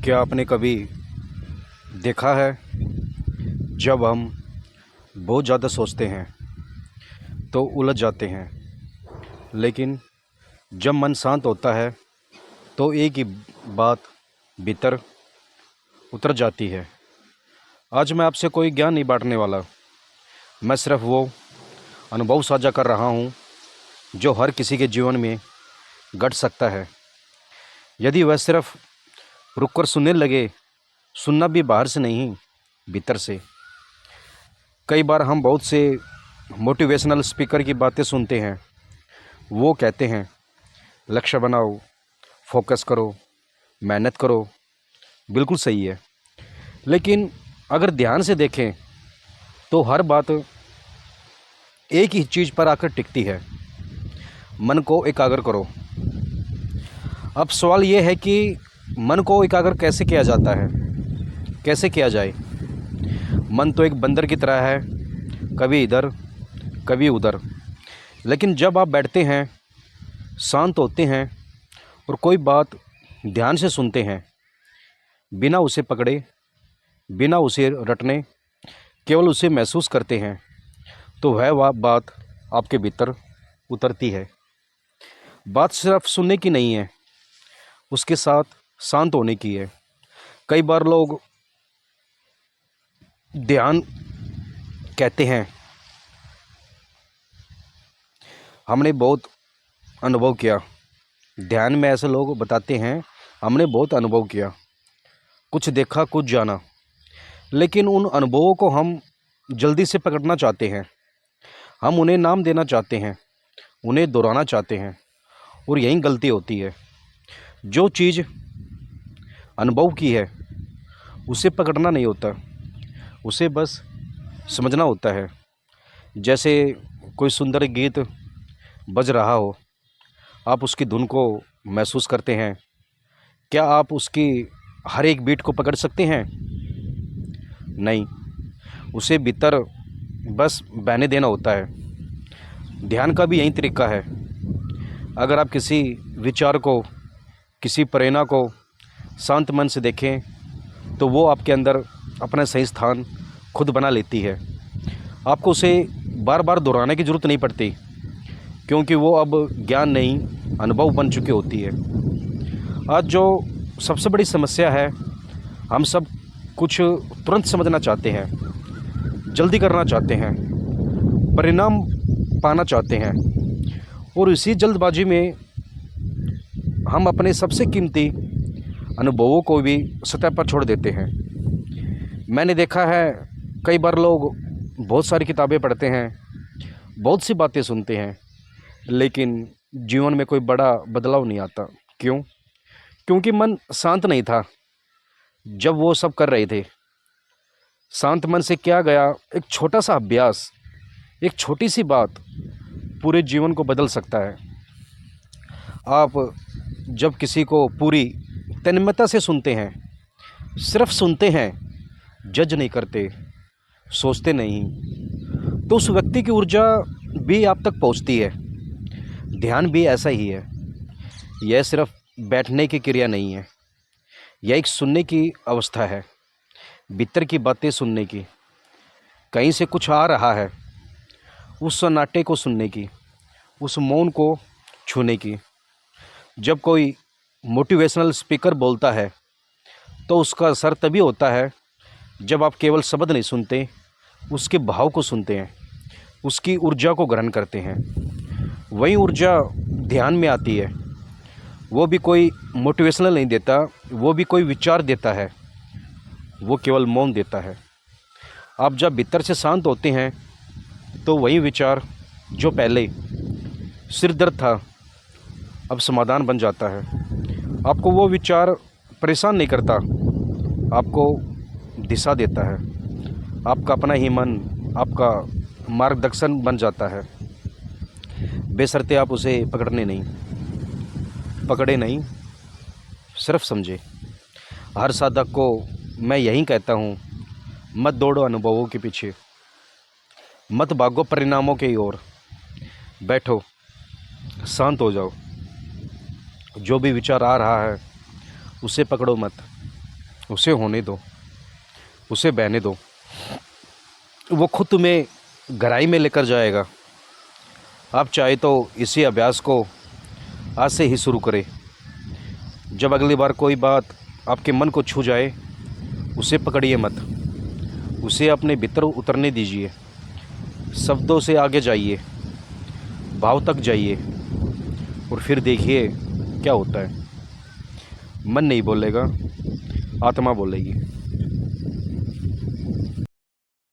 क्या आपने कभी देखा है, जब हम बहुत ज़्यादा सोचते हैं तो उलझ जाते हैं, लेकिन जब मन शांत होता है तो एक ही बात भीतर उतर जाती है। आज मैं आपसे कोई ज्ञान नहीं बांटने वाला। मैं सिर्फ वो अनुभव साझा कर रहा हूँ जो हर किसी के जीवन में घट सकता है, यदि वह सिर्फ रुककर सुनने लगे। सुनना भी बाहर से नहीं, भीतर से। कई बार हम बहुत से मोटिवेशनल स्पीकर की बातें सुनते हैं। वो कहते हैं, लक्ष्य बनाओ, फोकस करो, मेहनत करो। बिल्कुल सही है, लेकिन अगर ध्यान से देखें तो हर बात एक ही चीज़ पर आकर टिकती है, मन को एकाग्र करो। अब सवाल ये है कि मन को एकाग्र कैसे किया जाता है, कैसे किया जाए। मन तो एक बंदर की तरह है, कभी इधर कभी उधर। लेकिन जब आप बैठते हैं, शांत होते हैं और कोई बात ध्यान से सुनते हैं, बिना उसे पकड़े, बिना उसे रटने, केवल उसे महसूस करते हैं, तो वह बात आपके भीतर उतरती है। बात सिर्फ सुनने की नहीं है, उसके साथ शांत होने की है। कई बार लोग ध्यान कहते हैं, हमने बहुत अनुभव किया। ध्यान में ऐसे लोग बताते हैं, हमने बहुत अनुभव किया, कुछ देखा, कुछ जाना। लेकिन उन अनुभवों को हम जल्दी से पकड़ना चाहते हैं, हम उन्हें नाम देना चाहते हैं, उन्हें दोहराना चाहते हैं, और यही गलती होती है। जो चीज़ अनुभव की है उसे पकड़ना नहीं होता, उसे बस समझना होता है। जैसे कोई सुंदर गीत बज रहा हो, आप उसकी धुन को महसूस करते हैं। क्या आप उसकी हर एक बीट को पकड़ सकते हैं? नहीं, उसे भीतर बस बहने देना होता है। ध्यान का भी यही तरीका है। अगर आप किसी विचार को, किसी प्रेरणा को शांत मन से देखें तो वो आपके अंदर अपना सही स्थान खुद बना लेती है। आपको उसे बार बार दोहराने की ज़रूरत नहीं पड़ती, क्योंकि वो अब ज्ञान नहीं, अनुभव बन चुकी होती है। आज जो सबसे बड़ी समस्या है, हम सब कुछ तुरंत समझना चाहते हैं, जल्दी करना चाहते हैं, परिणाम पाना चाहते हैं, और इसी जल्दबाजी में हम अपने सबसे कीमती अनुभवों को भी सतह पर छोड़ देते हैं। मैंने देखा है, कई बार लोग बहुत सारी किताबें पढ़ते हैं, बहुत सी बातें सुनते हैं, लेकिन जीवन में कोई बड़ा बदलाव नहीं आता। क्यों? क्योंकि मन शांत नहीं था जब वो सब कर रहे थे। शांत मन से क्या गया, एक छोटा सा अभ्यास, एक छोटी सी बात पूरे जीवन को बदल सकता है। आप जब किसी को पूरी तन्मयता से सुनते हैं, सिर्फ सुनते हैं, जज नहीं करते, सोचते नहीं, तो उस व्यक्ति की ऊर्जा भी आप तक पहुंचती है। ध्यान भी ऐसा ही है। यह सिर्फ बैठने की क्रिया नहीं है, यह एक सुनने की अवस्था है, भीतर की बातें सुनने की। कहीं से कुछ आ रहा है, उस सन्नाटे को सुनने की, उस मौन को छूने की। जब कोई मोटिवेशनल स्पीकर बोलता है तो उसका असर तभी होता है जब आप केवल शब्द नहीं सुनते, उसके भाव को सुनते हैं, उसकी ऊर्जा को ग्रहण करते हैं। वही ऊर्जा ध्यान में आती है। वो भी कोई मोटिवेशनल नहीं देता, वो भी कोई विचार देता है, वो केवल मौन देता है। आप जब भीतर से शांत होते हैं तो वही विचार जो पहले सिर दर्द था, अब समाधान बन जाता है। आपको वो विचार परेशान नहीं करता, आपको दिशा देता है। आपका अपना ही मन आपका मार्गदर्शन बन जाता है, बेशर्ते आप उसे पकड़े नहीं, सिर्फ समझे। हर साधक को मैं यही कहता हूँ, मत दौड़ो अनुभवों के पीछे, मत भागो परिणामों की ओर। बैठो, शांत हो जाओ। जो भी विचार आ रहा है उसे पकड़ो मत, उसे होने दो, उसे बहने दो। वो खुद तुम्हें गहराई में लेकर जाएगा। आप चाहे तो इसी अभ्यास को आज से ही शुरू करें। जब अगली बार कोई बात आपके मन को छू जाए, उसे पकड़िए मत, उसे अपने भीतर उतरने दीजिए। शब्दों से आगे जाइए, भाव तक जाइए, और फिर देखिए क्या होता है। मन नहीं बोलेगा, आत्मा बोलेगी।